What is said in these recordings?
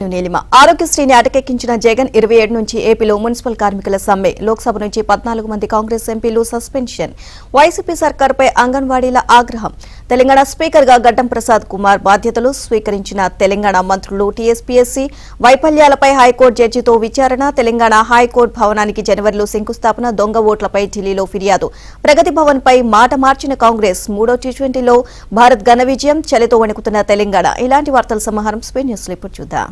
నీలిమ ఆరోగ్యశ్రీని అటకెక్కించిన జగన్ 27 నుంచి ఏపీలో మున్సిపల్ కార్మికుల సమ్మె లోక్సభ నుంచి 14 మంది కాంగ్రెస్ ఎంపీలు సస్పెన్షన్ వైసీపీ సర్కారుపై అంగన్వాడీల ఆగ్రహం తెలంగాణ స్పీకర్ గా గడ్డం ప్రసాద్ కుమార్ బాధ్యతలు స్వీకరించిన తెలంగాణ మంత్రులు టీఎస్పీఎస్సీ వైఫల్యాలపై హైకోర్టు జడ్జితో విచారణ తెలంగాణ హైకోర్టు భవనానికి జనవరిలో శంకుస్థాపన దొంగ ఓట్లపై ఢిల్లీలో ఫిర్యాదు ప్రగతి భవన్ పై మాట మార్చిన కాంగ్రెస్ మూడో టీ20లో భారత్ ఘన విజయం చలితో వణుకుతున్న తెలంగాణ ఇలాంటి వార్తల సమాహారం స్పెయిన్ న్యూస్ లో ఇప్పుడు చూద్దాం.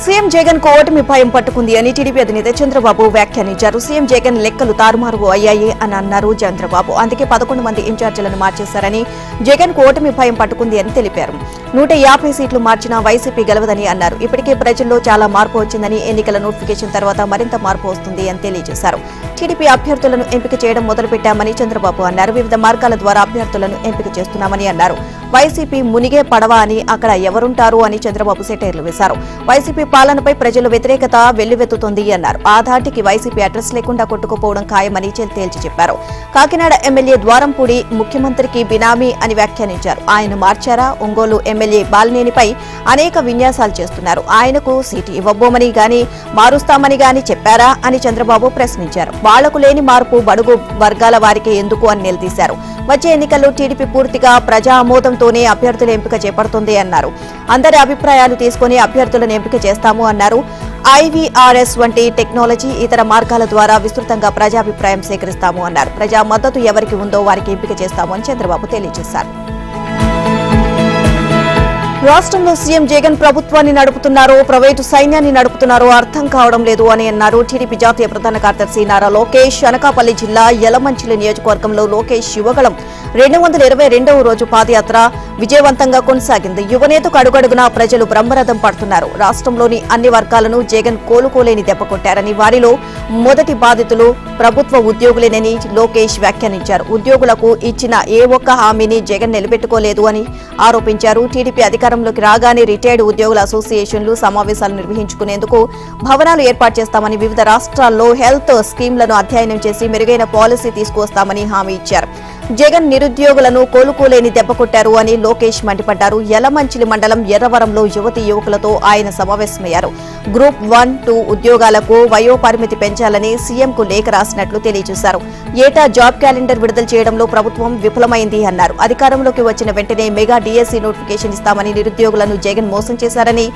సీఎం జగన్ కు ఓటమి భయం పట్టుకుంది అని టీడీపీ అధినేత చంద్రబాబు వ్యాఖ్యానించారు. సీఎం జగన్ లెక్కలు తారుమారు అయ్యాయి అని అన్నారు చంద్రబాబు. అందుకే 11 మంది ఇన్ఛార్జీలను మార్చేశారని జగన్ కు ఓటమి భయం పట్టుకుంది అని తెలిపారు. 150 సీట్లు మార్చినా వైసీపీ గెలవదని అన్నారు. ఇప్పటికే ప్రజల్లో చాలా మార్పు వచ్చిందని ఎన్నికల నోటిఫికేషన్ తర్వాత మరింత మార్పు వస్తుంది అని తెలియజేశారు. టీడీపీ అభ్యర్థులను ఎంపిక చేయడం మొదలుపెట్టామని చంద్రబాబు అన్నారు. వివిధ మార్గాల ద్వారా అభ్యర్థులను ఎంపిక చేస్తున్నామని అన్నారు. వైసీపీ మునిగే పడవ అని అక్కడ ఎవరుంటారు అని చంద్రబాబు సెటైర్లు వేశారు. వైసీపీ పాలనపై ప్రజల వ్యతిరేకత వెల్లువెత్తుతోంది అన్నారు. ఆ ధాటికి వైసీపీ అడ్రస్ లేకుండా కొట్టుకుపోవడం ఖాయమని తేల్చి చెప్పారు. కాకినాడ ఎమ్మెల్యే ద్వారంపూడి ముఖ్యమంత్రికి బినామీ అని వ్యాఖ్యానించారు. ఆయన మార్చారా? ఒంగోలు ఎమ్మెల్యే బాలినేనిపై అనేక విన్యాసాలు చేస్తున్నారు. ఆయనకు సీటు ఇవ్వబోమని గాని మారుస్తామని గాని చెప్పారా అని చంద్రబాబు ప్రశ్నించారు. వాళ్లకు లేని మార్పు బడుగు వర్గాల వారికి ఎందుకు అని నిలదీశారు. వచ్చే ఎన్నికల్లో టీడీపీ పూర్తిగా ప్రజా ఆమోదంతోనే అభ్యర్థుల ఎంపిక చేపడుతుంది అన్నారు. అందరి అభిప్రాయాలు తీసుకుని అభ్యర్థులను ఎంపిక చేస్తాము అన్నారు. ఐవీఆర్ఎస్ వంటి టెక్నాలజీ ఇతర మార్గాల ద్వారా విస్తృతంగా ప్రజాభిప్రాయం సేకరిస్తాము అన్నారు. ప్రజా మద్దతు ఎవరికి ఉందో వారికి ఎంపిక చేస్తాము అని చంద్రబాబు తెలియజేశారు. రాష్ట్రంలో సీఎం జగన్ ప్రభుత్వాన్ని నడుపుతున్నారో ప్రైవేటు సైన్యాన్ని నడుపుతున్నారో అర్థం కావడం లేదు అని అన్నారు. టీడీపీ జాతీయ ప్రధాన కార్యదర్శి నారా లోకేష్ అనకాపల్లి జిల్లా యలమంచిలి నియోజకవర్గంలో లోకేష్ యువగళం 222వ రోజు పాదయాత్ర విజయవంతంగా కొనసాగింది. యువనేతకు అడుగడుగునా ప్రజలు బ్రహ్మరథం పడుతున్నారు. రాష్ట్రంలోని అన్ని వర్గాలను జగన్ కోలుకోలేని దెబ్బకొట్టారని వారిలో మొదటి బాధితులు ప్రభుత్వ ఉద్యోగులేనని లోకేష్ వ్యాఖ్యానించారు. ఉద్యోగులకు ఇచ్చిన ఏ ఒక్క హామీని జగన్ నిలబెట్టుకోలేదు అని ఆరోపించారు. టీడీపీ అధికారంలోకి రాగానే రిటైర్డ్ ఉద్యోగుల అసోసియేషన్లు సమావేశాలు నిర్వహించుకునేందుకు భవనాలు ఏర్పాటు చేస్తామని వివిధ రాష్ట్రాల్లో హెల్త్ స్కీమ్లను అధ్యయనం చేసి మెరుగైన పాలసీ తీసుకువస్తామని హామీ ఇచ్చారు. జగన్ నిరుద్యోగులను కోలుకోలేని దెబ్బకొట్టారు అని లోకేష్ మండిపడ్డారు. యలమంచిలి మండలం ఎర్రవరంలో యువతీ యువకులతో ఆయన సమావేశమయ్యారు. గ్రూప్ 1, 2 ఉద్యోగాలకు వయోపరిమితి పెంచాలని సీఎంకు లేఖ రాసినట్లు తెలియజేశారు. ఏటా జాబ్ క్యాలెండర్ విడుదల చేయడంలో ప్రభుత్వం విఫలమైంది అన్నారు. అధికారంలోకి వచ్చిన వెంటనే మెగా డీఎస్సీ నోటిఫికేషన్ ఇస్తామని నిరుద్యోగులను జగన్ మోసం చేశారని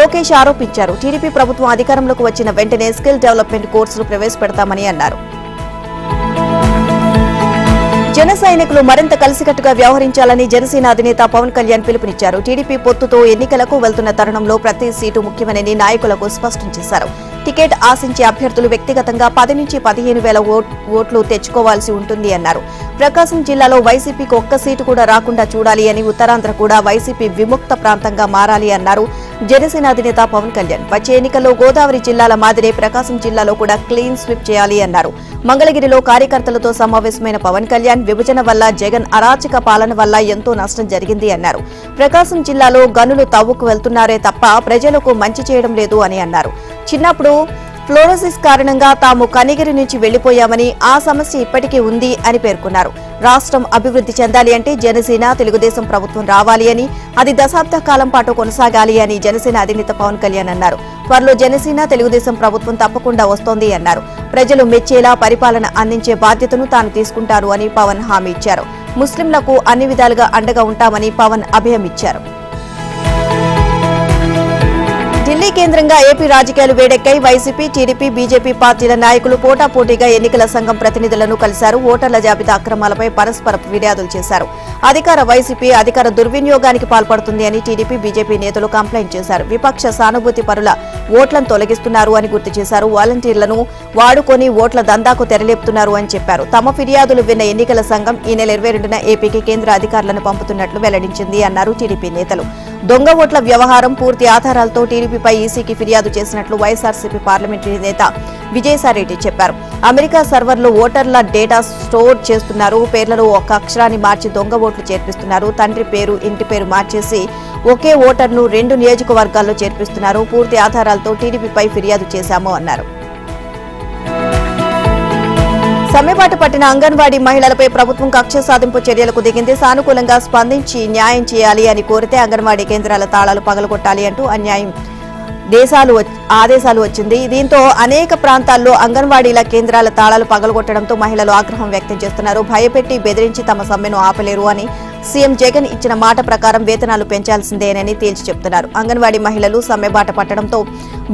లోకేష్ ఆరోపించారు. టీడీపీ ప్రభుత్వం అధికారంలోకి వచ్చిన వెంటనే స్కిల్ డెవలప్మెంట్ కోర్సులు ప్రవేశపెడతామని అన్నారు. జన సైనికులు మరింత కలిసికట్టుగా వ్యవహరించాలని జనసేన అధినేత పవన్ కళ్యాణ్ పిలుపునిచ్చారు. టీడీపీ పొత్తుతో ఎన్నికలకు వెళ్తున్న తరుణంలో ప్రతి సీటు ముఖ్యమని నాయకులకు స్పష్టం చేశారు. టికెట్ ఆశించే అభ్యర్థులు వ్యక్తిగతంగా 10 నుంచి 15,000 ఓట్లు తెచ్చుకోవాల్సి ఉంటుంది అన్నారు. ప్రకాశం జిల్లాలో వైసీపీకి ఒక్క సీటు కూడా రాకుండా చూడాలి అని ఉత్తరాంధ్ర కూడా వైసీపీ విముక్త ప్రాంతంగా మారాలి అన్నారు జనసేన అధినేత పవన్ కళ్యాణ్. వచ్చే ఎన్నికల్లో గోదావరి జిల్లాల మాదిరే ప్రకాశం జిల్లాలో కూడా క్లీన్ స్వీప్ చేయాలి అన్నారు. మంగళగిరిలో కార్యకర్తలతో సమావేశమైన పవన్ కళ్యాణ్ విభజన వల్ల జగన్ అరాచక పాలన వల్ల ఎంతో నష్టం జరిగింది అన్నారు. ప్రకాశం జిల్లాలో గనులు తవ్వుకు వెళ్తున్నారే తప్ప ప్రజలకు మంచి చేయడం లేదు అని అన్నారు. చిన్నప్పుడు ఫ్లోరోసిస్ కారణంగా తాము కనిగిరి నుంచి వెళ్లిపోయామని ఆ సమస్య ఇప్పటికీ ఉంది అని పేర్కొన్నారు. రాష్ట్రం అభివృద్ధి చెందాలి అంటే జనసేన తెలుగుదేశం ప్రభుత్వం రావాలి అని అది దశాబ్ద కాలం పాటు కొనసాగాలి అని జనసేన అధినేత పవన్ కళ్యాణ్ అన్నారు. త్వరలో జనసేన తెలుగుదేశం ప్రభుత్వం తప్పకుండా వస్తోంది అన్నారు. ప్రజలు మెచ్చేలా పరిపాలన అందించే బాధ్యతను తాను తీసుకుంటారు అని పవన్ హామీ ఇచ్చారు. ముస్లింలకు అన్ని విధాలుగా అండగా ఉంటామని పవన్ అభయం ఇచ్చారు. ఢిల్లీ కేంద్రంగా ఏపీ రాజకీయాలు వేడెక్కాయి. వైసీపీ, టీడీపీ, బీజేపీ పార్టీల నాయకులు పోటాపోటీగా ఎన్నికల సంఘం ప్రతినిధులను కలిశారు. ఓటర్ల జాబితా అక్రమాలపై పరస్పర ఫిర్యాదులు చేశారు. అధికార వైసీపీ అధికార దుర్వినియోగానికి పాల్పడుతుంది అని టీడీపీ, బీజేపీ నేతలు కంప్లైంట్ చేశారు. విపక్ష సానుభూతి పరుల ఓట్లను తొలగిస్తున్నారు అని గుర్తు చేశారు. వాలంటీర్లను వాడుకొని ఓట్ల దందాకు తెరలేపుతున్నారు అని చెప్పారు. తమ ఫిర్యాదులు విన్న ఎన్నికల సంఘం ఈ నెల 22న ఏపీకి కేంద్ర అధికారులను పంపుతున్నట్లు వెల్లడించింది అన్నారు టీడీపీ నేతలు. దొంగ ఓట్ల వ్యవహారం పూర్తి ఆధారాలతో టీడీపీపై ఈసీకి ఫిర్యాదు చేసినట్లు వైఎస్ఆర్సీపీ పార్లమెంటరీ నేత విజయసాయిరెడ్డి చెప్పారు. అమెరికా సర్వర్లో ఓటర్ల డేటా స్టోర్ చేస్తున్నారు. పేర్లలో ఒక అక్షరాన్ని మార్చి దొంగ ఓట్లు చేర్పిస్తున్నారు. తండ్రి పేరు, ఇంటి పేరు మార్చేసి ఒకే ఓటర్ను 2 నియోజకవర్గాల్లో చేర్పిస్తున్నారు. పూర్తి ఆధారాలతో టీడీపీపై ఫిర్యాదు చేశాము అన్నారు. సమ్మెబాటు పట్టిన అంగన్వాడీ మహిళలపై ప్రభుత్వం కక్ష సాధింపు చర్యలకు దిగింది. సానుకూలంగా స్పందించి న్యాయం చేయాలి అని కోరితే అంగన్వాడీ కేంద్రాల తాళాలు పగలగొట్టాలి అంటూ ఆదేశాలు వచ్చింది. దీంతో అనేక ప్రాంతాల్లో అంగన్వాడీల కేంద్రాల తాళాలు పగలగొట్టడంతో మహిళలు ఆగ్రహం వ్యక్తం చేస్తున్నారు. భయపెట్టి బెదిరించి తమ సమ్మెను ఆపలేరు అని సీఎం జగన్ ఇచ్చిన మాట ప్రకారం వేతనాలు పెంచాల్సిందేనని తేల్చి చెప్తున్నారు. అంగన్వాడీ మహిళలు సమ్మెబాట పట్టడంతో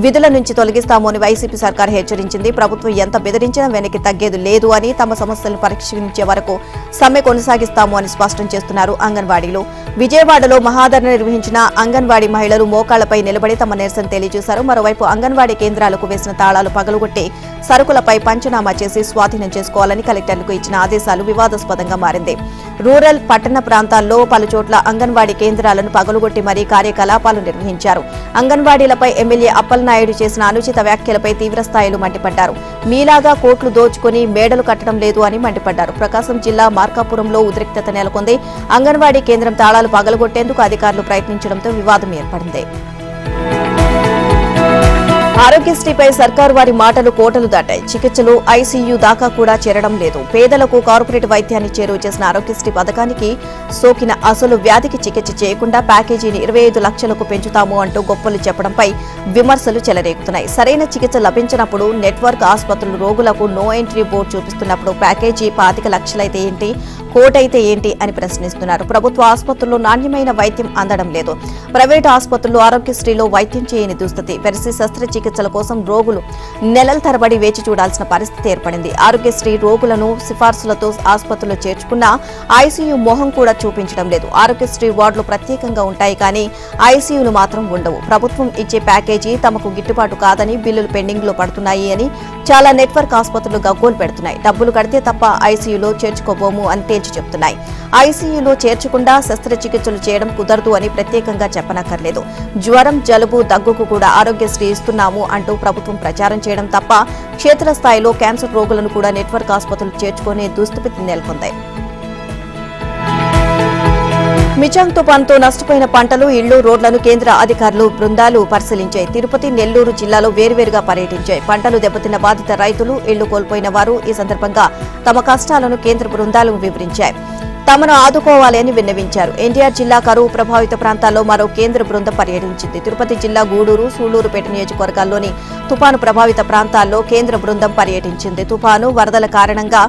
విధుల నుంచి తొలగిస్తామని వైసీపీ సర్కార్ హెచ్చరించింది. ప్రభుత్వం ఎంత బెదిరించినా వెనక్కి తగ్గేది లేదు అని, తమ సమస్యలను పరిష్కరించే వరకు సమ్మె కొనసాగిస్తాము అని స్పష్టం చేస్తున్నారు అంగన్వాడీలు. విజయవాడలో మహాధరణ నిర్వహించిన అంగన్వాడీ మహిళలు మోకాళ్లపై నిలబడి తమ నిరసన తెలియజేశారు. మరోవైపు అంగన్వాడీ కేంద్రాలకు వేసిన తాళాలు పగలగొట్టి సరుకులపై పంచనామా చేసి స్వాధీనం చేసుకోవాలని కలెక్టర్లకు ఇచ్చిన ఆదేశాలు వివాదాస్పదంగా మారింది. రూరల్, పట్టణ ప్రాంతాల్లో పలుచోట్ల అంగన్వాడీ కేంద్రాలను పగలగొట్టి మరీ కార్యకలాపాలు నిర్వహించారు. అంగన్వాడీలపై ఎమ్మెల్యే అప్పలనాయుడు చేసిన అనుచిత వ్యాఖ్యలపై తీవ్రస్థాయిలో మండిపడ్డారు. మీలాగా కోట్లు దోచుకుని మేడలు కట్టడం లేదు అని మండిపడ్డారు. ప్రకాశం జిల్లా మార్కాపురంలో ఉద్రిక్తత నెలకొంది. అంగన్వాడీ కేంద్రం తాళాలు పగలగొట్టేందుకు అధికారులు ప్రయత్నించడంతో వివాదం ఏర్పడింది. ఆరోగ్యశ్రీపై సర్కారు వారి మాటలు కోటలు దాటాయి. చికిత్సలు ఐసీయూ దాకా కూడా చేరడం లేదు. పేదలకు కార్పొరేట్ వైద్యాన్ని చేరువ చేసిన ఆరోగ్యశ్రీ పథకానికి సోకిన అసలు వ్యాధికి చికిత్స చేయకుండా ప్యాకేజీని 25 లక్షలకు పెంచుతాము అంటూ గొప్పలు చెప్పడంపై విమర్శలు చెలరేగుతున్నాయి. సరైన చికిత్స లభించినప్పుడు నెట్వర్క్ ఆసుపత్రులు రోగులకు నో ఎంట్రీ బోర్డు చూపిస్తున్నప్పుడు ప్యాకేజీ 25 లక్షలైతే ఏంటి, కోటైతే ఏంటి అని ప్రశ్నిస్తున్నారు. ప్రభుత్వ ఆసుపత్రుల్లో నాణ్యమైన వైద్యం అందడం లేదు. ప్రైవేటు ఆసుపత్రుల్లో ఆరోగ్యశ్రీలో వైద్యం చేయని దుస్థితి. పెరిసి శస్త్రచికిత్సల కోసం రోగులు నెలల తరబడి వేచి చూడాల్సిన పరిస్థితి ఏర్పడింది. ఆరోగ్యశ్రీ రోగులను సిఫార్సులతో ఆసుపత్రుల్లో చేర్చుకున్నా ఐసీయూ మోహం కూడా చూపించడం లేదు. ఆరోగ్యశ్రీ వార్డులు ప్రత్యేకంగా ఉంటాయి కానీ ఐసీయూలు మాత్రం ఉండవు. ప్రభుత్వం ఇచ్చే ప్యాకేజీ తమకు గిట్టుబాటు కాదని బిల్లులు పెండింగ్ లో పడుతున్నాయి అని చాలా నెట్వర్క్ ఆసుపత్రులు గగ్గోలు పెడుతున్నాయి. డబ్బులు కడితే తప్ప ఐసీయూలో చేర్చుకోబోము అని తేల్చి చెప్తున్నాయి. ఐసీయూలో చేర్చకుండా శస్త్రచికిత్సలు చేయడం కుదరదు అని ప్రత్యేకంగా చెప్పనక్కర్లేదు. జ్వరం, జలుబు, దగ్గుకు కూడా ఆరోగ్యశ్రీ ఇస్తున్నాము అంటూ ప్రభుత్వం ప్రచారం చేయడం తప్ప క్షేత్రస్థాయిలో క్యాన్సర్ రోగులను కూడా నెట్వర్క్ ఆసుపత్రులు చేర్చుకునే దుస్థితి నెలకొంది. మిచాంగ్ తుపాన్తో నష్టపోయిన పంటలు, ఇళ్లు, రోడ్లను కేంద్ర అధికారులు బృందాలు పరిశీలించాయి. తిరుపతి, నెల్లూరు జిల్లాలో వేర్వేరుగా పర్యటించాయి. పంటలు దెబ్బతిన్న బాధిత రైతులు, ఇళ్లు కోల్పోయిన వారు ఈ సందర్భంగా తమ కష్టాలను కేంద్ర బృందాలు వివరించాయి. తమను ఆదుకోవాలి అని విన్నవించారు. ఎన్టీఆర్ జిల్లా కరువు ప్రభావిత ప్రాంతాల్లో మరో కేంద్ర బృందం పర్యటించింది. తిరుపతి జిల్లా గూడూరు, సూళ్లూరుపేట నియోజకవర్గాల్లోని తుపాను ప్రభావిత ప్రాంతాల్లో కేంద్ర బృందం పర్యటించింది. తుపాను వరదల కారణంగా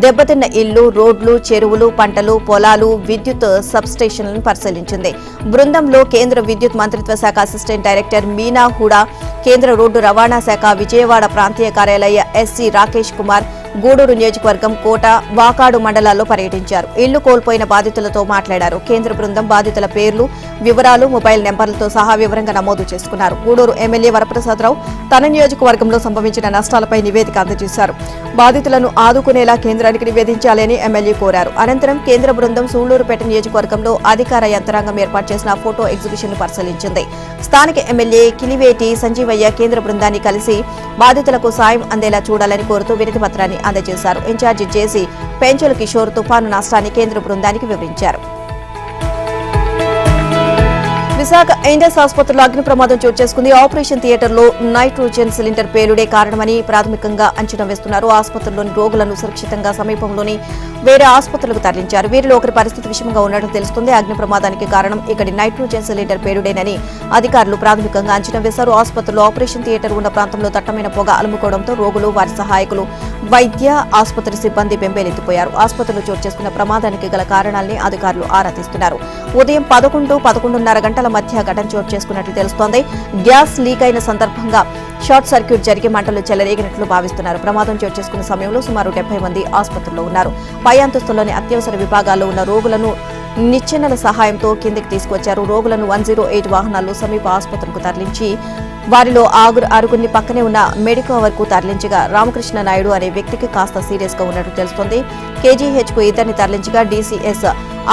దెబ్బతిన్న ఇళ్లు, రోడ్లు, చెరువులు, పంటలు, పొలాలు, విద్యుత్ సబ్స్టేషన్లను పరిశీలించింది. బృందంలో కేంద్ర విద్యుత్ మంత్రిత్వ శాఖ అసిస్టెంట్ డైరెక్టర్ మీనా హుడా, కేంద్ర రోడ్డు రవాణా శాఖ విజయవాడ ప్రాంతీయ కార్యాలయ ఎస్సీ రాకేష్ కుమార్, గూడూరు నియోజకవర్గం కోట, వాకాడు మండలాల్లో పర్యటించారు. ఇళ్లు కోల్పోయిన బాధితులతో మాట్లాడారు. కేంద్ర బృందం బాధితుల పేర్లు, వివరాలు, మొబైల్ నెంబర్లతో సహా వివరంగా నమోదు చేసుకున్నారు. గూడూరు ఎమ్మెల్యే వరప్రసాదరావు తన నియోజకవర్గంలో సంభవించిన నష్టాలపై నివేదిక అందజేశారు. బాధితులను ఆదుకునేలా కేంద్రానికి నివేదించాలని ఎమ్మెల్యే కోరారు. అనంతరం కేంద్ర బృందం సూళ్లూరుపేట నియోజకవర్గంలో అధికార యంత్రాంగం ఏర్పాటు చేసిన ఫోటో ఎగ్జిబిషన్ ను పరిశీలించింది. స్థానిక ఎమ్మెల్యే కిలివేటి సంజీవయ్య కేంద్ర బృందాన్ని కలిసి బాధితులకు సాయం అందేలా చూడాలని కోరుతూ వినతి పత్రాన్ని అందజేశారు. ఇన్ఛార్జి జేసీ పెంచల్ కిషోర్ తుపాను నష్టాన్ని కేంద్ర బృందానికి వివరించారు. విశాఖ ఎయిమ్స్ ఆసుపత్రిలో అగ్ని ప్రమాదం చోటు చేసుకుంది. ఆపరేషన్ థియేటర్లో నైట్రోజన్ సిలిండర్ పేలుడే కారణమని ప్రాథమికంగా అంచనా వేస్తున్నారు. ఆసుపత్రిలోని రోగులను సురక్షితంగా సమీపంలోని వేరే ఆసుపత్రులకు తరలించారు. వీరిలో ఒకరి పరిస్థితి విషమంగా ఉన్నట్టు తెలుస్తుంది. అగ్ని ప్రమాదానికి కారణం ఇక్కడి నైట్రోజన్ సిలిండర్ పేలుడేనని అధికారులు ప్రాథమికంగా అంచనా వేశారు. ఆసుపత్రిలో ఆపరేషన్ థియేటర్ ఉన్న ప్రాంతంలో దట్టమైన పొగ అలుముకోవడంతో రోగులు, వారి సహాయకులు, వైద్య, ఆసుపత్రి సిబ్బంది బెంబేలెత్తిపోయారు. ఆసుపత్రిలో చోటు చేసుకున్న ప్రమాదానికి గల కారణాలని అధికారులు ఆరా తీస్తున్నారు. ఉదయం 11-11:30 గంటల మధ్య ఘటన చోటు చేసుకున్నట్లు తెలుస్తోంది. గ్యాస్ లీక్ అయిన సందర్భంగా షార్ట్ సర్క్యూట్ జరిగి మంటలు చెలరేగినట్లు భావిస్తున్నారు. ప్రమాదం చోటు చేసుకున్న సమయంలో సుమారు 70 మంది ఆసుపత్రిలో ఉన్నారు. పై అంతస్తులోని అత్యవసర విభాగాల్లో ఉన్న రోగులను నిచ్చెనల సహాయంతో కిందికి తీసుకొచ్చారు. రోగులను 108 వాహనాల్లో సమీప ఆసుపత్రులకు తరలించి వారిలో ఆరుగురిని పక్కనే ఉన్న మెడికవర్ కు తరలించగా రామకృష్ణ నాయుడు అనే వ్యక్తికి కాస్త సీరియస్ గా ఉన్నట్టు తెలుస్తోంది. కేజీహెచ్ కు ఇద్దరిని తరలించగా డీసీఎస్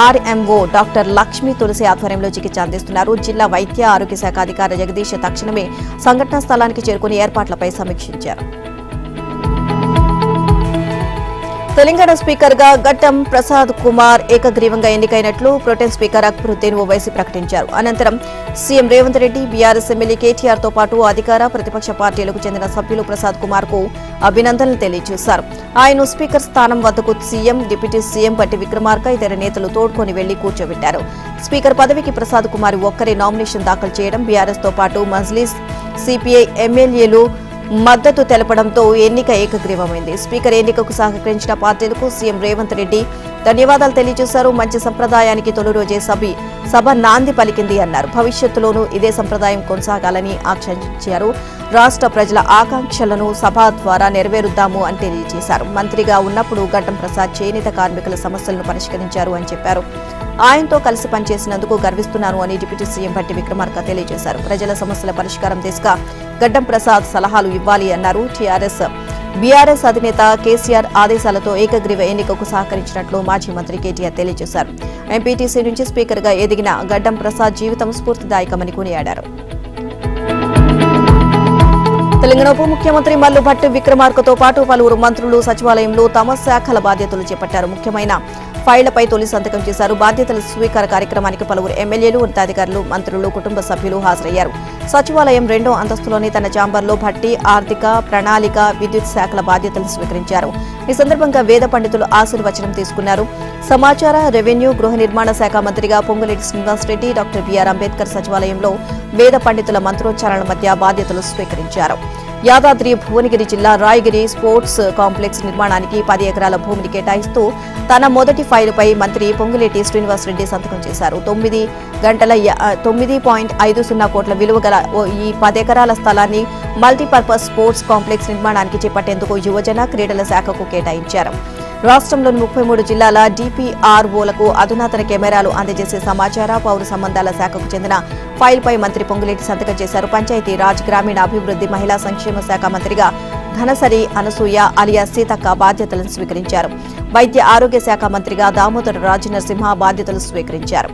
ఆర్ఎంఓ డాక్టర్ లక్ష్మీ తులసి ఆధ్వర్యంలో చికిత్స అందిస్తున్నారు. జిల్లా వైద్య ఆరోగ్య శాఖ అధికారి జగదీష్ తక్షణమే సంఘటనా స్థలానికి చేరుకుని ఏర్పాట్లపై సమీక్షించారు. తెలంగాణ స్పీకర్ గా గడ్డం ప్రసాద్ కుమార్ ఏకగ్రీవంగా ఎన్నికైనట్లు ప్రొటెం స్పీకర్ అక్బరుద్దీన్ ఓవైసీ ప్రకటించారు. అనంతరం CM Revanth Reddy, BRS MLA KTR తో పాటు అధికార, ప్రతిపక్ష పార్టీలకు చెందిన సభ్యులు ప్రసాద్ కుమార్ కు అభినందనలు తెలియజేశారు. ఆయన స్పీకర్ స్థానం వద్దకు సీఎం, డిప్యూటీ సీఎం బట్టి విక్రమార్క ఇతర నేతలు తోడ్కొని వెళ్లి కూర్చోబెట్టారు. స్పీకర్ పదవికి ప్రసాద్ కుమార్ ఒక్కరే నామినేషన్ దాఖలు చేయడం, బీఆర్ఎస్ తో పాటు మజ్లిస్, సిపిఐ ఎమ్మెల్యేలు మద్దతు తెలపడంతో ఎన్నిక ఏకగ్రీవమైంది. స్పీకర్ ఎన్నికకు సహకరించిన పార్టీలకు సీఎం రేవంత్ రెడ్డి ధన్యవాదాలు తెలియజేశారు. మంచి సంప్రదాయానికి తొలి రోజే సభ నాంది పలికింది అన్నారు. భవిష్యత్తులోనూ ఇదే సంప్రదాయం కొనసాగాలని ఆకాంక్షించారు. రాష్ట్ర ప్రజల ఆకాంక్షలను సభ ద్వారా నెరవేరుద్దాము అని తెలియజేశారు. మంత్రిగా ఉన్నప్పుడు గడ్డం ప్రసాద్ చేనేత కార్మికుల సమస్యలను పరిష్కరించారు అని చెప్పారు. ఆయనతో కలిసి పనిచేసినందుకు గర్విస్తున్నాను అని డిప్యూటీ సీఎం బట్టి విక్రమార్క తెలియజేశారు. ప్రజల సమస్యల పరిష్కారం దిశగా గడ్డం ప్రసాద్ సలహాలు ఇవ్వాలి అన్నారు. బీఆర్ఎస్ అధినేత కేసీఆర్ ఆదేశాలతో ఏకగ్రీవ ఎన్నికకు సహకరించినట్లు మాజీ మంత్రి కేటీఆర్ తెలియజేశారు. ఎంపీటీసీ నుంచి స్పీకర్ గా ఎదిగిన గడ్డం ప్రసాద్ జీవితం స్ఫూర్తిదాయకమని కొనియాడారు. తెలంగాణ ఉప ముఖ్యమంత్రి మల్లు భట్టి విక్రమార్కతో పాటు పలువురు మంత్రులు సచివాలయంలో తమ శాఖల బాధ్యతలు చేపట్టారు. ముఖ్యమైన ఫైళ్లపై తొలి సంతకం చేశారు. బాధ్యతల స్వీకార కార్యక్రమానికి పలువురు ఎమ్మెల్యేలు, ఉన్నతాధికారులు, మంత్రులు, కుటుంబ సభ్యులు హాజరయ్యారు. సచివాలయం 2వ అంతస్తులోని తన ఛాంబర్లో భట్టి ఆర్థిక, ప్రణాళిక, విద్యుత్ శాఖల బాధ్యతలు స్వీకరించారు. ఈ సందర్భంగా వేద పండితులు ఆశీర్వచనం తీసుకున్నారు. సమాచార, రెవెన్యూ, గృహ నిర్మాణ శాఖ మంత్రిగా పొంగులేటి శ్రీనివాసరెడ్డి, డాక్టర్ బీఆర్ అంబేద్కర్ సచివాలయంలో వేద పండితుల మంత్రోచ్చారణల మధ్య బాధ్యతలు స్వీకరించారు. యాదాద్రి భువనగిరి జిల్లా రాయగిరి స్పోర్ట్స్ కాంప్లెక్స్ నిర్మాణానికి 10 ఎకరాల భూమిని కేటాయిస్తూ తన మొదటి ఫైలుపై మంత్రి పొంగులేటి శ్రీనివాసరెడ్డి సంతకం చేశారు. 9.50 కోట్ల విలువ గల ఈ 10 ఎకరాల స్థలాన్ని మల్టీపర్పస్ స్పోర్ట్స్ కాంప్లెక్స్ నిర్మాణానికి చేపట్టేందుకు యువజన, క్రీడల శాఖకు కేటాయించారు. రాష్ట్రంలోని 33 జిల్లాల డిపిఆర్ఓలకు అధునాతన కెమెరాలు అందజేసే సమాచార, పౌర సంబంధాల శాఖకు చెందిన ఫైల్పై మంత్రి పొంగులేటి సంతకం చేశారు. పంచాయతీ రాజ్, గ్రామీణాభివృద్ధి, మహిళా సంక్షేమ శాఖ మంత్రిగా ఘనసరి అనసూయ అలియా సీతక్క బాధ్యతలను స్వీకరించారు. వైద్య ఆరోగ్య శాఖ మంత్రిగా దామోదర రాజనరసింహ బాధ్యతలు స్వీకరించారు.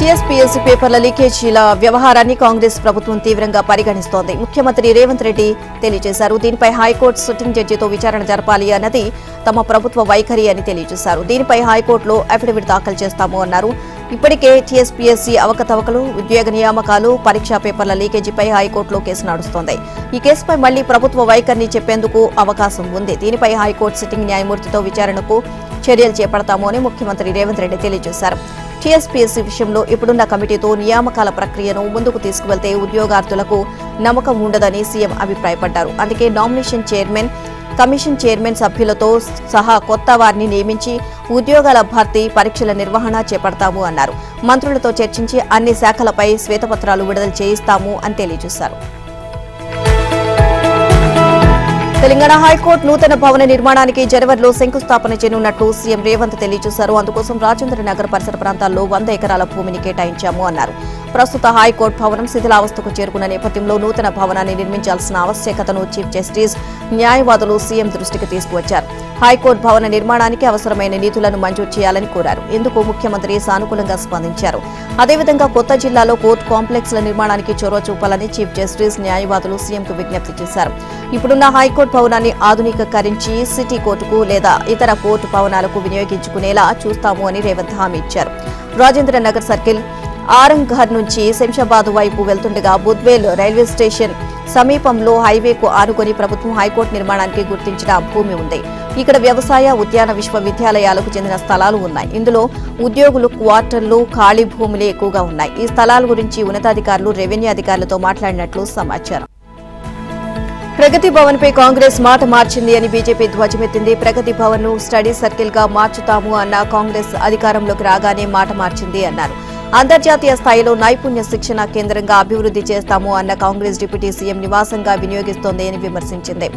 టీఎస్పీఎస్సీ పేపర్ల లీకేజీల వ్యవహారాన్ని కాంగ్రెస్ ప్రభుత్వం తీవ్రంగా పరిగణిస్తోంది. ముఖ్యమంత్రి రేవంత్ రెడ్డి తెలియజేశారు. దీనిపై హైకోర్టు సిట్టింగ్ జడ్జితో విచారణ జరపాలి అన్నది తమ ప్రభుత్వ వైఖరి అని తెలియజేశారు. దీనిపై హైకోర్టులో అఫిడవిట్ దాఖలు చేస్తాము అన్నారు. ఇప్పటికే టీఎస్పీఎస్సీ అవకతవకలు, ఉద్యోగ నియామకాలు, పరీక్షా పేపర్ల లీకేజీపై హైకోర్టులో కేసు నడుస్తోంది. ఈ కేసుపై మళ్లీ ప్రభుత్వ వైఖరిని చెప్పేందుకు అవకాశం ఉంది. దీనిపై హైకోర్టు సిట్టింగ్ న్యాయమూర్తితో విచారణకు చర్యలు చేపడతాము అని ముఖ్యమంత్రి రేవంత్ రెడ్డి తెలియజేశారు. టీఎస్పీఎస్సీ విషయంలో ఇప్పుడున్న కమిటీతో నియామకాల ప్రక్రియను ముందుకు తీసుకువెళ్తే ఉద్యోగార్థులకు నమ్మకం ఉండదని సీఎం అభిప్రాయపడ్డారు. అందుకే నామినేషన్ చైర్మన్, కమిషన్ చైర్మన్ సభ్యులతో సహా కొత్త వారిని నియమించి ఉద్యోగాల భర్తీ, పరీక్షల నిర్వహణ చేపడతాము అన్నారు. మంత్రులతో చర్చించి అన్ని శాఖలపై శ్వేతపత్రాలు విడుదల చేయిస్తాము అని తెలియజేశారు. తెలంగాణ హైకోర్టు నూతన భవన నిర్మాణానికి జనవరిలో శంకుస్థాపన చేయనున్నట్లు సీఎం రేవంత్ తెలియజేశారు. అందుకోసం రాజేంద్ర నగర్ పరిసర ప్రాంతాల్లో 100 ఎకరాల భూమిని కేటాయించాము అన్నారు. ప్రస్తుత హైకోర్టు భవనం శిథిలావస్థకు చేరుకున్న నేపథ్యంలో నూతన భవనాన్ని నిర్మించాల్సిన ఆవశ్యకతను చీఫ్ జస్టిస్, న్యాయవాదులు సీఎం దృష్టికి తీసుకువచ్చారు. హైకోర్టు భవన నిర్మాణానికి అవసరమైన నిధులను మంజూరు చేయాలని కోరారు. ఇందుకు ముఖ్యమంత్రి సానుకూలంగా స్పందించారు. అదేవిధంగా కొత్త జిల్లాలో కోర్టు కాంప్లెక్స్ల నిర్మాణానికి చొరవ చూపాలని చీఫ్ జస్టిస్, న్యాయవాదులు సీఎంకు విజ్ఞప్తి చేశారు. ఇప్పుడున్న హైకోర్టు భవనాన్ని ఆధునికీకరించి సిటీ కోర్టుకు లేదా ఇతర కోర్టు భవనాలకు వినియోగించుకునేలా చూస్తాము అని రేవంత్ హామీ ఇచ్చారు. రాజేంద్ర నగర్ సర్కిల్ ఆరంఘర్ నుంచి శంషాబాద్ వైపు వెళ్తుండగా బుద్వేల్ రైల్వే స్టేషన్ సమీపంలో హైవేకు ఆనుకొని ప్రభుత్వం హైకోర్టు నిర్మాణానికి గుర్తించిన భూమి ఉంది. ఇక్కడ వ్యవసాయ, ఉద్యాన విశ్వవిద్యాలయాలకు చెందిన స్థలాలు ఉన్నాయి. ఇందులో ఉద్యోగులు క్వార్టర్లు, ఖాళీ భూములు ఎక్కువగా ఉన్నాయి. ఈ స్థలాల గురించి ఉన్నతాధికారులు, రెవెన్యూ అధికారులతో మాట్లాడినట్లు సమాచారం. ప్రగతి భవన్ పై కాంగ్రెస్ మాట మార్చింది అని బీజేపీ ధ్వజమెత్తింది. ప్రగతి భవన్ ను స్టడీ సర్కిల్ గా మార్చుతాము అన్న కాంగ్రెస్ అధికారంలోకి రాగానే మాట మార్చింది అన్నారు. అంతర్జాతీయ స్థాయిలో నైపుణ్య శిక్షణ కేంద్రంగా అభివృద్ధి చేస్తాము అన్న కాంగ్రెస్ డిప్యూటీ సీఎం నివాసంగా వినియోగిస్తోంది అని విమర్శించింది.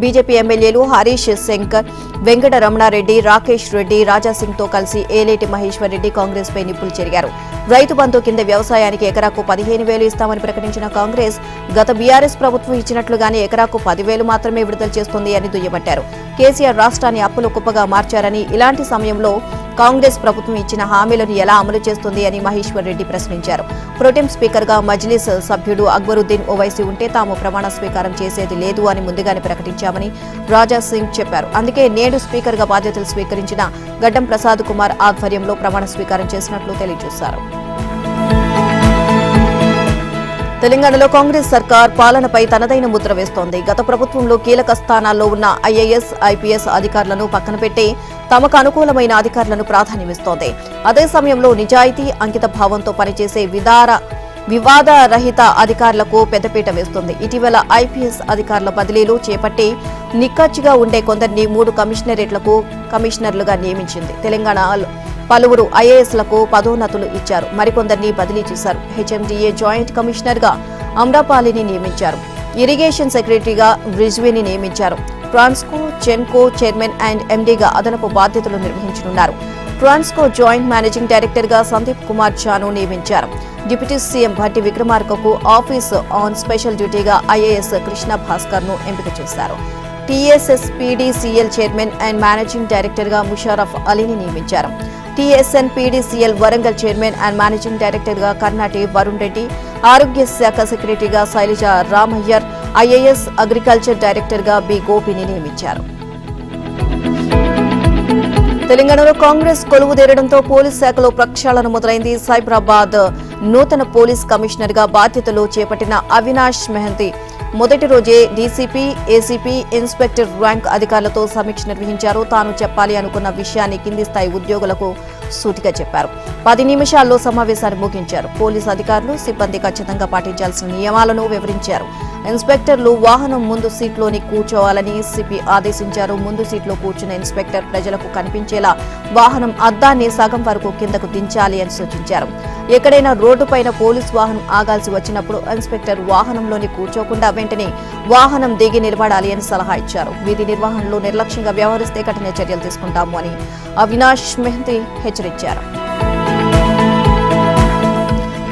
బీజేపీ ఎమ్మెల్యేలు హరీష్ శంకర్, వెంకట రమణారెడ్డి, రాకేష్ రెడ్డి, రాజాసింగ్ తో కలిసి ఏలేటి మహేశ్వర్ రెడ్డి కాంగ్రెస్ పై నిప్పులు చెరిగారు. రైతు బంధు కింద వ్యవసాయానికి ఎకరాకు 15,000 ఇస్తామని ప్రకటించిన కాంగ్రెస్ గత బీఆర్ఎస్ ప్రభుత్వం ఇచ్చినట్లుగానే ఎకరాకు 10,000 మాత్రమే విడుదల చేస్తోంది అని దుయ్యబట్టారు. కేసీఆర్ రాష్ట్రాన్ని అప్పుల కుప్పగా మార్చారని, ఇలాంటి సమయంలో కాంగ్రెస్ ప్రభుత్వం ఇచ్చిన హామీలను ఎలా అమలు చేస్తుంది అని మహేశ్వర్ రెడ్డి ప్రశ్నించారు. ప్రోటెం స్పీకర్గా మజ్లిస్ సభ్యుడు అక్బరుద్దీన్ ఓవైసీ ఉంటే తాము ప్రమాణ స్వీకారం చేసేది లేదు అని ముందుగానే ప్రకటించామని రాజా సింగ్ చెప్పారు. అందుకే నేడు స్పీకర్గా బాధ్యతలు స్వీకరించిన గడ్డం ప్రసాద్ కుమార్ ఆధ్వర్యంలో ప్రమాణ స్వీకారం చేసినట్లు తెలియజేశారు. తెలంగాణలో కాంగ్రెస్ సర్కార్ పాలనపై తనదైన ముద్ర వేస్తోంది. గత ప్రభుత్వంలో కీలక స్థానాల్లో ఉన్న ఐఏఎస్, ఐపీఎస్ అధికారులను పక్కన పెట్టి తమకు అనుకూలమైన అధికారులను ప్రాధాన్యమిస్తోంది. అదే సమయంలో నిజాయితీ, అంకిత భావంతో పనిచేసే వివాదరహిత అధికారులకు పెద్దపీట వేస్తోంది. ఇటీవల ఐపీఎస్ అధికారుల బదిలీలు చేపట్టి నిక్కచ్చిగా ఉండే కొందరిని 3 కమిషనరేట్లకు కమిషనర్లుగా నియమించింది. తెలంగాణలో పలువురు ఐఏఎస్లకు పదోన్నతులు ఇచ్చారు. మరికొందరిని బదిలీ చేశారు. హెచ్ఎండీఏ జాయింట్ కమిషనర్గా అమ్రపాలిని నియమించారు. ఇరిగేషన్ సెక్రటరీగా రిజ్వీని నియమించారు. ట్రాన్స్కో, చెన్కో చైర్మన్ అండ్ ఎండీగా అదనపు బాధ్యతలు నిర్వహించనున్నారు. ట్రాన్స్కో జాయింట్ మేనేజింగ్ డైరెక్టర్గా సందీప్ కుమార్ ఝాను నియమించారు. డిప్యూటీ సీఎం భట్టి విక్రమార్కకు ఆఫీస్ ఆన్ స్పెషల్ డ్యూటీగా ఐఏఎస్ కృష్ణ భాస్కర్ ను ఎంపిక చేశారు. టీఎస్ఎస్పీడీసీఎల్ చైర్మన్ అండ్ మేనేజింగ్ డైరెక్టర్గా ముషారఫ్ అలీని నియమించారు. టీఎస్ఎన్పీడీసీఎల్ వరంగల్ చైర్మన్ అండ్ మేనేజింగ్ డైరెక్టర్గా కర్నాటి వరుణ్ రెడ్డి, ఆరోగ్య శాఖ సెక్రటరీగా శైలజ రామయ్యర్, ఐఏఎస్ అగ్రికల్చర్ డైరెక్టర్గా బి గోపిని నియమించారు. తెలంగాణలో కాంగ్రెస్ కొలువుదేరడంతో పోలీస్ శాఖలో ప్రక్షాళన మొదలైంది. సైబరాబాద్ నూతన పోలీస్ కమిషనర్గా బాధ్యతలు చేపట్టిన అవినాష్ మెహంతి మొదటి రోజే డీసీపీ, ఏసీపీ, ఇన్స్పెక్టర్ ర్యాంక్ అధికారులతో సమీక్ష నిర్వహించారు. తాను చెప్పాలి అనుకున్న విషయాన్ని కింది స్థాయి ఉద్యోగులకు సూటిగా చెప్పారు. 10 నిమిషాల్లో సమావేశాన్ని ముగించారు. పోలీసు అధికారులు, సిబ్బంది ఖచ్చితంగా పాటించాల్సిన నియమాలను వివరించారు. ఇన్స్పెక్టర్లు వాహనం ముందు సీట్లోని కూర్చోవాలని సిపి ఆదేశించారు. ముందు సీట్లో కూర్చున్న ఇన్స్పెక్టర్ ప్రజలకు కనిపించేలా వాహనం అద్దాన్ని సగం వరకు కిందకు దించాలి అని సూచించారు. ఎక్కడైనా రోడ్డుపైన పోలీసు వాహనం ఆగాల్సి వచ్చినప్పుడు ఇన్స్పెక్టర్ వాహనంలోని కూర్చోకుండా వెంటనే వాహనం దిగి నిలబడాలి అని సలహా ఇచ్చారు. వీధి నిర్వహణలో నిర్లక్ష్యంగా వ్యవహరిస్తే కఠిన చర్యలు తీసుకుంటాము అని అవినాష్ మెహంతి హెచ్చరించారు.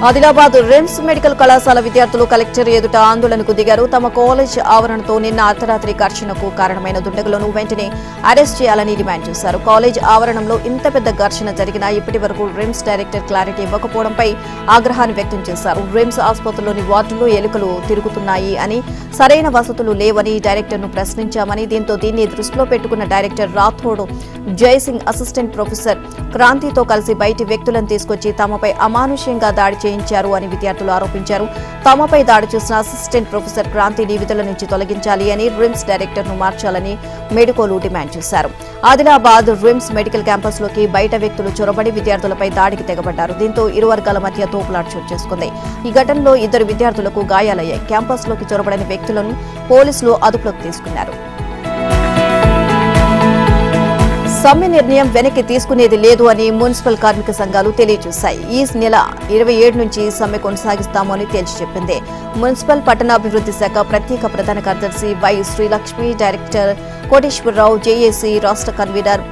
ఆదిలాబాద్ రిమ్స్ మెడికల్ కళాశాల విద్యార్థులు కలెక్టర్ ఎదుట ఆందోళనకు దిగారు. తమ కాలేజ్ ఆవరణతో నిన్న అర్ధరాత్రి ఘర్షణకు కారణమైన దుండగులను వెంటనే అరెస్ట్ చేయాలని డిమాండ్ చేశారు. కాలేజ్ ఆవరణంలో ఇంత పెద్ద ఘర్షణ జరిగినా ఇప్పటి వరకు రిమ్స్ డైరెక్టర్ క్లారిటీ ఇవ్వకపోవడంపై ఆగ్రహాన్ని వ్యక్తం చేశారు. రిమ్స్ ఆసుపత్రిలోని వార్డుల్లో ఎలుకలు తిరుగుతున్నాయి అని, సరైన వసతులు లేవని డైరెక్టర్ను ప్రశ్నించామని, దీన్ని దృష్టిలో పెట్టుకున్న director Rathod Jaisingh assistant professor క్రాంతితో కలిసి బయటి వ్యక్తులను తీసుకొచ్చి తమపై అమానుష్యంగా దాడి చేయించారు అని విద్యార్థులు ఆరోపించారు. తమపై దాడి చేసిన అసిస్టెంట్ ప్రొఫెసర్ క్రాంతిని విధుల నుంచి తొలగించాలి అని, రిమ్స్ డైరెక్టర్ ను మార్చాలని మెడికోలు డిమాండ్ చేశారు. ఆదిలాబాద్ రిమ్స్ మెడికల్ క్యాంపస్ లోకి బయట వ్యక్తులు చొరబడి విద్యార్థులపై దాడికి తెగబడ్డారు. దీంతో ఇరు వర్గాల మధ్య తోపులాట చోటు చేసుకుంది. ఈ ఘటనలో 2 విద్యార్థులకు గాయాలయ్యాయి. క్యాంపస్ లోకి చొరబడిన వ్యక్తులను పోలీసులు అదుపులోకి తీసుకున్నారు. సమ్మె నిర్ణయం వెనక్కి తీసుకునేది లేదు అని మున్సిపల్ కార్మిక సంఘాలు తెలియజేశాయి. ఈ నెల 27 నుంచి సమ్మె కొనసాగిస్తామని తేల్చి చెప్పింది. మున్సిపల్ పట్టణాభివృద్ధి శాఖ ప్రత్యేక ప్రధాన కార్యదర్శి Y Sreelakshmi, director Koteswararao, JAC రాష్ట్ర కన్వీనర్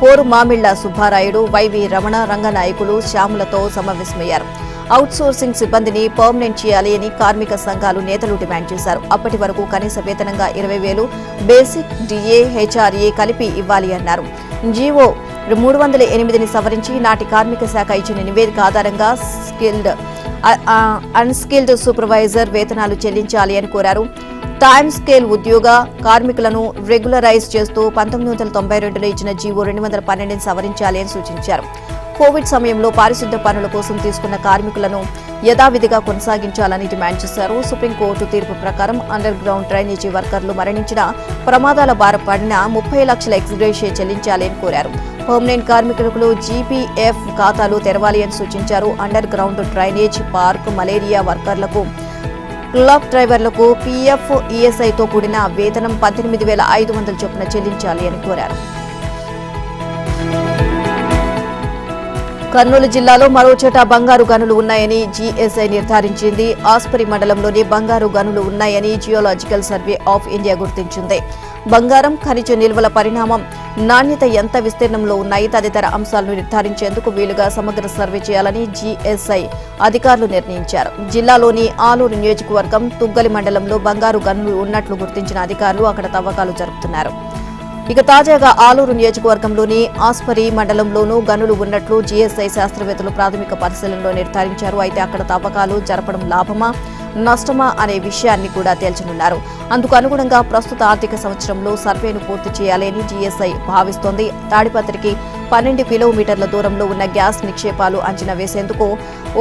పోరు మామిళ్ల సుబ్బారాయుడు, వైవి రమణ, రంగనాయకులు, శ్యాములతో సమావేశమయ్యారు. అవుట్ సోర్సింగ్ సిబ్బందిని పర్మనెంట్ చేయాలి అని కార్మిక సంఘాలు నేతలు డిమాండ్ చేశారు. అప్పటి వరకు కనీస వేతనంగా 20,000 బేసిక్, డిఏ, హెచ్ఆర్ఏ కలిపి ఇవ్వాలి అన్నారు. జీవో 308ని సవరించి నాటి కార్మిక శాఖ ఇచ్చిన నివేదిక ఆధారంగా అన్స్కిల్డ్ సూపర్వైజర్ వేతనాలు చెల్లించాలి అని కోరారు. టైమ్ స్కేల్ ఉద్యోగ కార్మికులను రెగ్యులరైజ్ చేస్తూ 1992లో ఇచ్చిన జీవో 212ని సవరించాలి అని సూచించారు. కోవిడ్ సమయంలో పారిశుద్ధ్య పనుల కోసం తీసుకున్న కార్మికులను యథావిధిగా కొనసాగించాలని డిమాండ్ చేశారు. సుప్రీంకోర్టు తీర్పు ప్రకారం అండర్ గ్రౌండ్ డ్రైనేజీ వర్కర్లు మరణించిన, ప్రమాదాల బారిపడిన 30 లక్షల ఎక్స్గ్రేషియా చెల్లించాలి అని కోరారు. పర్మనెంట్ కార్మికులకు జీపీఎఫ్ ఖాతాలు తెరవాలి అని సూచించారు. Underground drainage, park, malaria వర్కర్లకు, క్లబ్ డ్రైవర్లకు పీఎఫ్, ఈఎస్ఐతో కూడిన వేతనం 18,500 చొప్పున చెల్లించాలి అని కోరారు. కర్నూలు జిల్లాలో మరో చోట బంగారు గనులు ఉన్నాయని జీఎస్ఐ నిర్ధారించింది. ఆస్పరి మండలంలోని బంగారు గనులు ఉన్నాయని జియోలాజికల్ సర్వే ఆఫ్ ఇండియా గుర్తించింది. బంగారం, ఖనిజ నిల్వల పరిణామం, నాణ్యత ఎంత విస్తీర్ణంలో ఉన్నాయి తదితర అంశాలను నిర్ధారించేందుకు వీలుగా సమగ్ర సర్వే చేయాలని జీఎస్ఐ అధికారులు నిర్ణయించారు. జిల్లాలోని ఆలూరు నియోజకవర్గం తుగ్గలి మండలంలో బంగారు గనులు ఉన్నట్లు గుర్తించిన అధికారులు అక్కడ తవ్వకాలు జరుపుతున్నారు. ఇక తాజాగా ఆలూరు నియోజకవర్గంలోని ఆస్పరి మండలంలోనూ గనులు ఉన్నట్లు జీఎస్ఐ శాస్త్రవేత్తలు ప్రాథమిక పరిశీలనలో నిర్ధారించారు. అయితే అక్కడ తవ్వకాలు జరపడం లాభమా నష్టమా అనే విషయాన్ని కూడా తేల్చనున్నారు. అందుకు అనుగుణంగా ప్రస్తుత ఆర్థిక సంవత్సరంలో సర్వేను పూర్తి చేయాలని జీఎస్ఐ భావిస్తోంది. తాడిపత్రికి 12 కిలోమీటర్ల దూరంలో ఉన్న గ్యాస్ నిక్షేపాలు అంచనా వేసేందుకు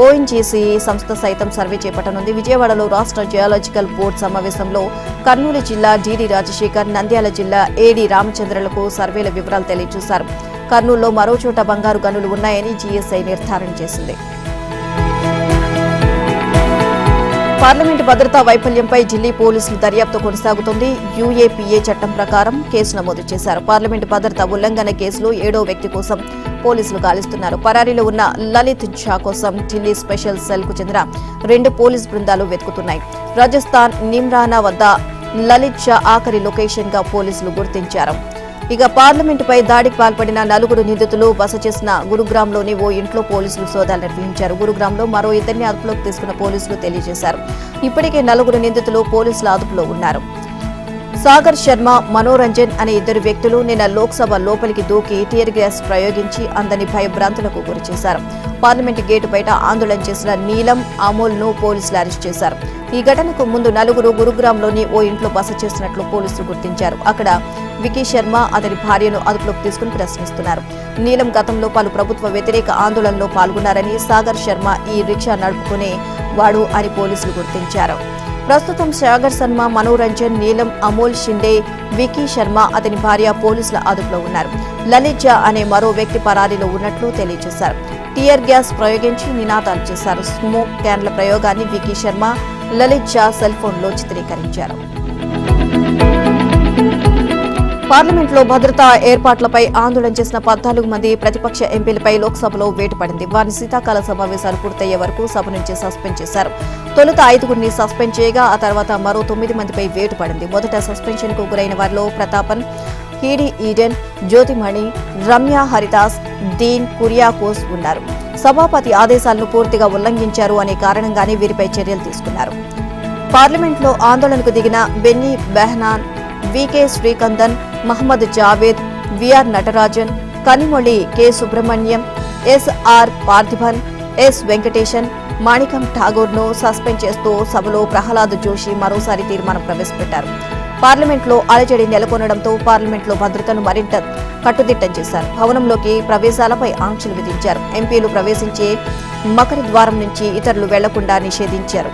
ఓఎన్జీసీ సంస్థ సైతం సర్వే చేపట్టనుంది. విజయవాడలో రాష్ట్ర జియాలజికల్ బోర్డు సమావేశంలో కర్నూలు జిల్లా డీడీ రాజశేఖర్, నంద్యాల జిల్లా ఏడీ రామచంద్రలకు సర్వేల వివరాలు తెలియజేశారు. కర్నూలులో మరో చోట బంగారు గనులు ఉన్నాయని జీఎస్ఐ నిర్ధారణ చేసింది. పార్లమెంటు భద్రతా వైఫల్యంపై ఢిల్లీ పోలీసులు దర్యాప్తు కొనసాగుతోంది. యూఏపీఏ చట్టం ప్రకారం కేసు నమోదు చేశారు. పార్లమెంటు భద్రతా ఉల్లంఘన కేసులో 7వ వ్యక్తి కోసం పోలీసులు గాలిస్తున్నారు. పరారీలో ఉన్న లలిత్ ఝా కోసం ఢిల్లీ స్పెషల్ సెల్ కు చెందిన 2 పోలీస్ బృందాలు వెతుకుతున్నాయి. రాజస్థాన్ నిమ్రానా వద్ద లలిత్ ఝా ఆఖరి లొకేషన్ గా పోలీసులు గుర్తించారు. ఇక పార్లమెంటుపై దాడికి పాల్పడిన 4 నిందితులు బస చేసిన గురుగ్రామ్లోని ఓ ఇంట్లో పోలీసులు సోదాలు నిర్వహించారు. గురుగ్రామ్లో మరో 2 అదుపులోకి తీసుకున్న పోలీసులు తెలియజేశారు. ఇప్పటికే 4 నిందితులు పోలీసుల అదుపులో ఉన్నారు. సాగర్ శర్మ, మనోరంజన్ అనే 2 వ్యక్తులు నిన్న లోక్సభ లోపలికి దూకి టియర్ గ్యాస్ ప్రయోగించి అందరినీ భయభ్రాంతులకు గురిచేశారు. పార్లమెంటు గేటు బయట ఆందోళన చేసిన నీలం, అమోల్ను పోలీసులు అరెస్ట్ చేశారు. ఈ ఘటనకు ముందు 4 గురుగ్రామ్లోని ఓ ఇంట్లో బస చేసినట్లు పోలీసులు గుర్తించారు. అక్కడ వికీ శర్మ, అతని భార్యను అదుపులోకి తీసుకుని ప్రశ్నిస్తున్నారు. నీలం గతంలో పలు ప్రభుత్వ వ్యతిరేక ఆందోళనలో పాల్గొన్నారని, సాగర్ శర్మ ఈ రిక్షా నడుపుకునే వాడు అని పోలీసులు గుర్తించారు. ప్రస్తుతం సాగర్ శర్మ, మనోరంజన్, నీలం, అమోల్ షిండే, వికీ శర్మ, అతని భార్య పోలీసుల అదుపులో ఉన్నారు. లలిత్ ఝా అనే మరో వ్యక్తి పరారీలో ఉన్నట్లు తెలియజేశారు. టియర్ గ్యాస్ ప్రయోగించి నినాదాలు చేశారు. స్మోక్ క్యాన్ల ప్రయోగాన్ని వికీ శర్మ, లలిత్ ఝా సెల్ ఫోన్లో చిత్రీకరించారు. పార్లమెంట్లో భద్రతా ఏర్పాట్లపై ఆందోళన చేసిన 14 మంది ప్రతిపక్ష ఎంపీలపై లోక్సభలో వేటు పడింది. వారిని శీతాకాల సమావేశాలు పూర్తయ్యే వరకు సభ నుంచి సస్పెండ్ చేశారు. తొలుత 5గురిని సస్పెండ్ చేయగా ఆ తర్వాత మరో 9 మందిపై వేటు పడింది. మొదట సస్పెన్షన్ కు గురైన వారిలో ప్రతాపన్, హీడీ ఈడెన్, జ్యోతిమణి, రమ్య హరిదాస్, డీన్ కురియాకోస్ ఉన్నారు. సభాపతి ఆదేశాలను పూర్తిగా ఉల్లంఘించారు అనే కారణంగానే వీరిపై చర్యలు తీసుకున్నారు. పార్లమెంట్లో ఆందోళనకు దిగిన Benny Behanan, VK Sreekandan, Mohammed Javed, VR Natarajan, Kanimozhi K Subrahmanyam, SR Parthiban, S Venkatesan, Manickam ఠాగూర్ను సస్పెండ్ చేస్తూ సభలో ప్రహ్లాద్ జోషి మరోసారి తీర్మానం ప్రవేశపెట్టారు. పార్లమెంట్లో అలజడి నెలకొనడంతో పార్లమెంట్లో భద్రతను మరింత కట్టుదిట్టం చేశారు. భవనంలోకి ప్రవేశాలపై ఆంక్షలు విధించారు. ఎంపీలు ప్రవేశించే మకర ద్వారం నుంచి ఇతరులు వెళ్లకుండా నిషేధించారు.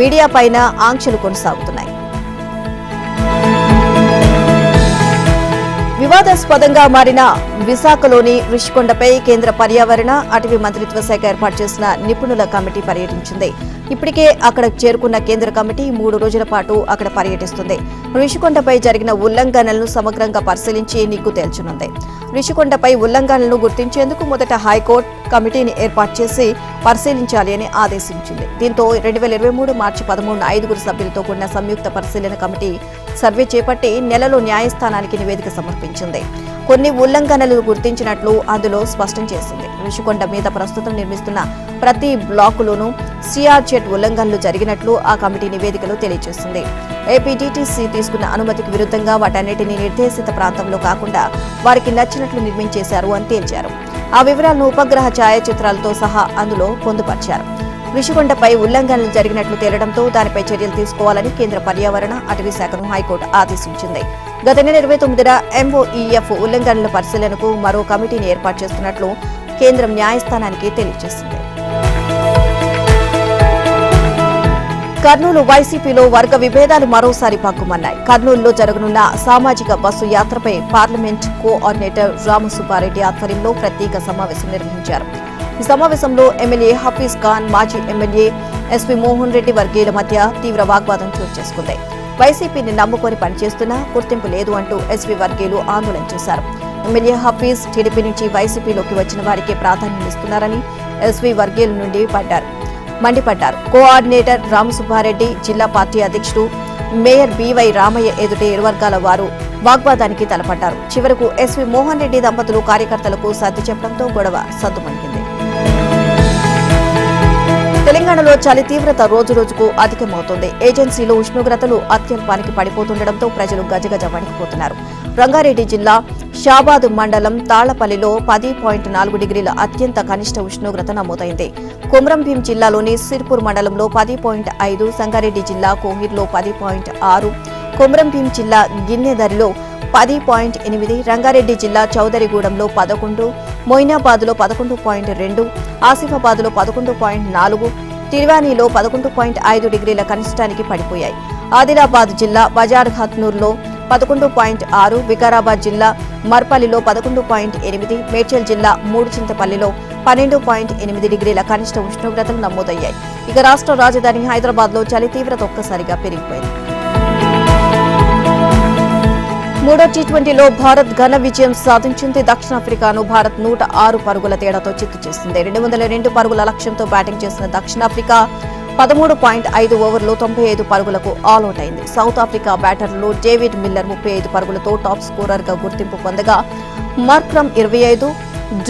మీడియాపైన ఆంక్షలు కొనసాగుతున్నాయి. వివాదాస్పదంగా మారిన విశాఖలోని రుషికొండపై కేంద్ర పర్యావరణ, అటవీ మంత్రిత్వ శాఖ ఏర్పాటు చేసిన నిపుణుల కమిటీ పర్యటించింది. ఇప్పటికే అక్కడ చేరుకున్న కేంద్ర కమిటీ 3 రోజుల పాటు అక్కడ పర్యటిస్తుంది. రుషికొండపై జరిగిన ఉల్లంఘనలను సమగ్రంగా పరిశీలించి నిగ్గు తేల్చనుంది. రుషికొండపై ఉల్లంఘనలను గుర్తించేందుకు మొదట హైకోర్టు కమిటీని ఏర్పాటు చేసి పరిశీలించాలి అని ఆదేశించింది. దీంతో 2023 మార్చి 13న 5 సభ్యులతో కూడిన సంయుక్త పరిశీలన కమిటీ సర్వే చేపట్టి నెలలో న్యాయస్థానానికి నివేదిక సమర్పించింది. కొన్ని ఉల్లంఘనలు గుర్తించినట్లు అందులో స్పష్టం చేసింది. రుషికొండ మీద ప్రస్తుతం నిర్మిస్తున్న ప్రతి బ్లాకులోనూ సిఆర్జెడ్ ఉల్లంఘనలు జరిగినట్లు ఆ కమిటీ నివేదికలో తెలియజేసింది. ఏపీడీటీసీ తీసుకున్న అనుమతికి విరుద్ధంగా వాటన్నిటినీ నిర్దేశిత ప్రాంతంలో కాకుండా వారికి నచ్చినట్లు నిర్మించేశారు అని తేల్చారు. ఆ వివరాలను ఉపగ్రహ ఛాయాచిత్రాలతో సహా అందులో పొందుపర్చారు. రుషికొండపై ఉల్లంఘనలు జరిగినట్లు తేలడంతో దానిపై చర్యలు తీసుకోవాలని కేంద్ర పర్యావరణ, అటవీ శాఖను హైకోర్టు ఆదేశించింది. గత నెల 29న ఎంఓఈఎఫ్ ఉల్లంఘనల పరిశీలనకు మరో కమిటీని ఏర్పాటు చేస్తున్నట్లు కేంద్రం న్యాయస్థానానికి తెలియజేసింది. కర్నూలు వైసీపీలో వర్గ విభేదాలు మరోసారి పక్కుమన్నాయి. కర్నూలులో జరగనున్న సామాజిక బస్సు యాత్రపై పార్లమెంట్ కోఆర్డినేటర్ రామసుబ్బారెడ్డి ఆధ్వర్యంలో ప్రత్యేక సమావేశం నిర్వహించారు. ఈ సమావేశంలో ఎమ్మెల్యే హఫీజ్ ఖాన్, మాజీ ఎమ్మెల్యే ఎస్వి మోహన్ రెడ్డి వర్గీయుల మధ్య తీవ్ర వాగ్వాదం చోటు చేసుకుంది. వైసీపీని నమ్ముకొని పనిచేస్తున్నా గుర్తింపు లేదు అంటూ ఎస్వి వర్గీయులు ఆందోళన చేశారు. ఎమ్మెల్యే హఫీజ్ టీడీపీ నుంచి వైసీపీలోకి వచ్చిన వారికే ప్రాధాన్యమిస్తున్నారని ఎస్వి వర్గీయుల నుండి మండిపడ్డారు. కోఆర్డినేటర్ రామసుబ్బారెడ్డి, జిల్లా పార్టీ అధ్యక్షుడు మేయర్ బివై రామయ్య ఎదుటే ఇరు వర్గాల వారు వాగ్వాదానికి తలపడ్డారు. చివరకు ఎస్వి మోహన్ రెడ్డి దంపతులు కార్యకర్తలకు సర్ది చెప్పడంతో గొడవ సద్దుమణిగింది. తెలంగాణలో చలి తీవ్రత రోజురోజుకు అధికమవుతోంది. ఏజెన్సీలో ఉష్ణోగ్రతలు అత్యల్పానికి పడిపోతుండటంతో ప్రజలు గజగజ వణికిపోతున్నారు. రంగారెడ్డి జిల్లా షాబాద్ మండలం తాళ్లపల్లిలో 10.4 డిగ్రీల అత్యంత కనిష్ట ఉష్ణోగ్రత నమోదైంది. కొమ్రంభీం జిల్లాలోని సిర్పూర్ మండలంలో 10.5, సంగారెడ్డి జిల్లా కోహిర్లో 10.6, కొమ్రంభీం జిల్లా గిన్నెదరిలో 10.8, రంగారెడ్డి జిల్లా చౌదరిగూడెంలో 11, మొయినాబాద్లో 11.2, ఆసిఫాబాద్లో 11.4, తిర్వానీలో 11.5 డిగ్రీల కనిష్టానికి పడిపోయాయి. ఆదిలాబాద్ జిల్లా బజార్ఘాట్నూర్లో 11.6, వికారాబాద్ జిల్లా మర్పల్లిలో 11.8, మేడ్చల్ జిల్లా మూడుచింతపల్లిలో 12.8 డిగ్రీల కనిష్ట ఉష్ణోగ్రతలు నమోదయ్యాయి. ఇక రాష్ట్ర రాజధాని హైదరాబాద్లో చలి తీవ్రత ఒక్కసారిగా పెరిగిపోయింది. మూడో టీ20లో భారత్ ఘన విజయం సాధించింది. దక్షిణాఫ్రికాను భారత్ 106 పరుగుల తేడాతో చిత్తు చేసింది. 202 పరుగుల లక్ష్యంతో బ్యాటింగ్ చేసిన దక్షిణాఫ్రికా 13.5 ఓవర్లో 95 పరుగులకు ఆల్అౌట్ అయింది. సౌత్ ఆఫ్రికా బ్యాటర్లు డేవిడ్ మిల్లర్ 35 పరుగులతో టాప్ స్కోరర్ గా గుర్తింపు పొందగా, మార్క్రమ్ 25,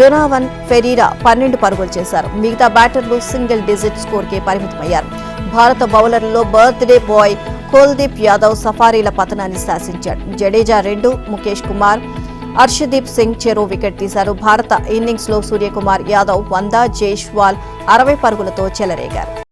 డొనావన్ ఫెరీరా 12 పరుగులు చేశారు. మిగతా బ్యాటర్లు సింగిల్ డిజిట్ స్కోర్కే పరిమితమయ్యారు. భారత బౌలర్లలో బర్త్డే బాయ్ కుల్దీప్ యాదవ్ సఫారీల పతనాన్ని శాసించాడు. జడేజా 2, ముఖేష్ కుమార్, హర్షదీప్ సింగ్ చెరో వికెట్ తీశారు. భారత ఇన్నింగ్స్ లో సూర్యకుమార్ యాదవ్ 100, జైష్వాల్ 60 పరుగులతో చెలరేగారు.